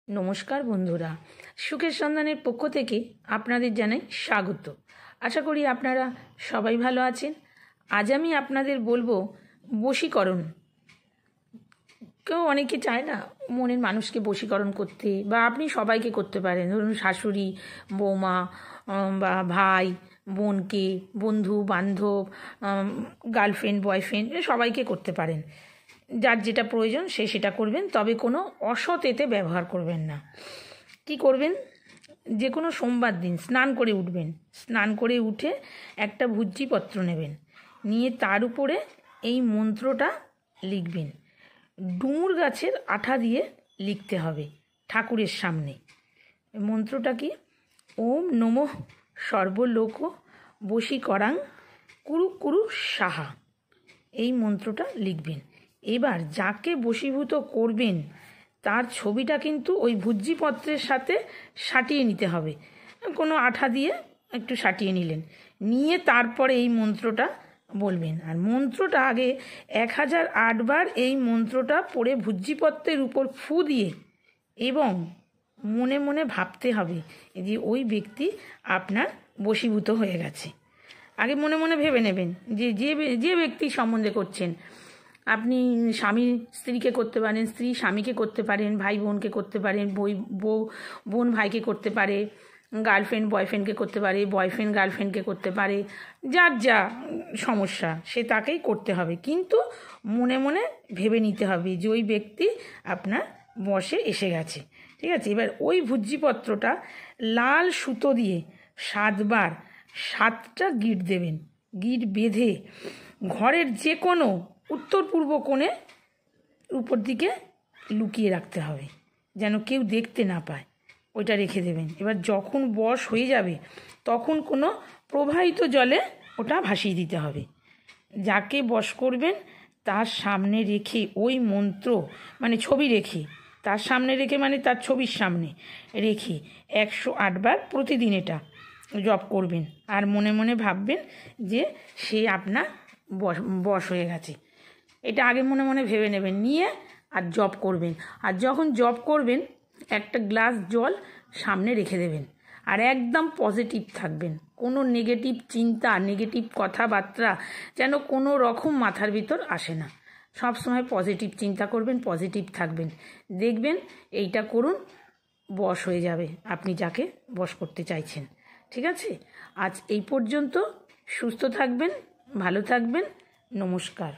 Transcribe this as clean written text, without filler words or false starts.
নমস্কার বন্ধুরা, সুখের সন্ধানের পক্ষ থেকে আপনাদের জানাই স্বাগত। আশা করি আপনারা সবাই ভালো আছেন। আজ আমি আপনাদের বলবো বশীকরণ। কেউ অনেকে চায় না মনের মানুষকে বশীকরণ করতে, বা আপনি সবাইকে করতে পারেন। ধরুন শাশুড়ি, বৌমা, বা ভাই বোনকে, বন্ধু বান্ধব, গার্লফ্রেন্ড বয়ফ্রেন্ড, সবাইকে করতে পারেন। যার যেটা প্রয়োজন সে সেটা করবেন, তবে কোনো অসৎ এতে ব্যবহার করবেন না। কি করবেন? যে কোনো সোমবার দিন স্নান করে উঠবেন। স্নান করে উঠে একটা ভুজ্জিপত্র নেবেন, নিয়ে তার উপরে এই মন্ত্রটা লিখবেন। ডুমুর গাছের আঠা দিয়ে লিখতে হবে ঠাকুরের সামনে। মন্ত্রটা কি? ওম নমঃ সর্বলোক বশীকরাং কুরু কুরু সাহা। এই মন্ত্রটা লিখবেন। এবার যাকে বশীভূত করবেন তার ছবিটা কিন্তু ওই ভুজ্জিপত্রের সাথে সাটিয়ে নিতে হবে। কোনো আঠা দিয়ে একটু সাটিয়ে নিলেন, নিয়ে তারপরে এই মন্ত্রটা বলবেন। আর মন্ত্রটা আগে 1008 বার এই মন্ত্রটা পড়ে ভুজ্জিপত্রের উপর ফু দিয়ে এবং মনে মনে ভাবতে হবে যে ওই ব্যক্তি আপনার বশীভূত হয়ে গেছে। আগে মনে মনে ভেবে নেবেন যে যে ব্যক্তি সম্বন্ধে করছেন। আপনি স্বামী স্ত্রীকে করতে পারেন, স্ত্রী স্বামীকে করতে পারেন, ভাই বোনকে করতে পারেন, বোন ভাইকে করতে পারে, গার্লফ্রেন্ড বয়ফ্রেন্ডকে করতে পারে, বয়ফ্রেন্ড গার্লফ্রেন্ডকে করতে পারে। যার যা সমস্যা সে তাকেই করতে হবে, কিন্তু মনে মনে ভেবে নিতে হবে যে ওই ব্যক্তি আপনার বশে এসে গেছে। ঠিক আছে? এবার ওই ভুজ্জিপত্রটা লাল সুতো দিয়ে 7 বার 7টা গিঁট দেবেন। গিঁট বেঁধে ঘরের যে কোনো উত্তর পূর্ব কোণে উপর দিকে লুকিয়ে রাখতে হবে, যেন কেউ দেখতে না পায়। ওইটা রেখে দেবেন। এবার যখন বশ হয়ে যাবে তখন কোনো প্রবাহিত জলে ওটা ভাসিয়ে দিতে হবে। যাকে বশ করবেন তার সামনে রেখে ওই মন্ত্র, মানে ছবি রেখে তার সামনে রেখে, মানে তার ছবির সামনে রেখে 108 বার প্রতিদিন এটা জপ করবেন। আর মনে মনে ভাববেন যে সে আপনার বশ হয়ে গেছে। এটা আগে মনে মনে ভেবে নেবেন, নিয়ে আর জপ করবেন। আর যখন জপ করবেন একটা গ্লাস জল সামনে রেখে দেবেন, আর একদম পজিটিভ থাকবেন। কোনো নেগেটিভ চিন্তা, নেগেটিভ কথাবার্তা যেন কোনো রকম মাথার ভিতর আসে না। সব সময় পজিটিভ চিন্তা করবেন, পজিটিভ থাকবেন। দেখবেন এইটা করুন, বশ হয়ে যাবে আপনি যাকে বশ করতে চাইছেন। ঠিক আছে? আজ এই পর্যন্ত। সুস্থ থাকবেন, ভালো থাকবেন। নমস্কার।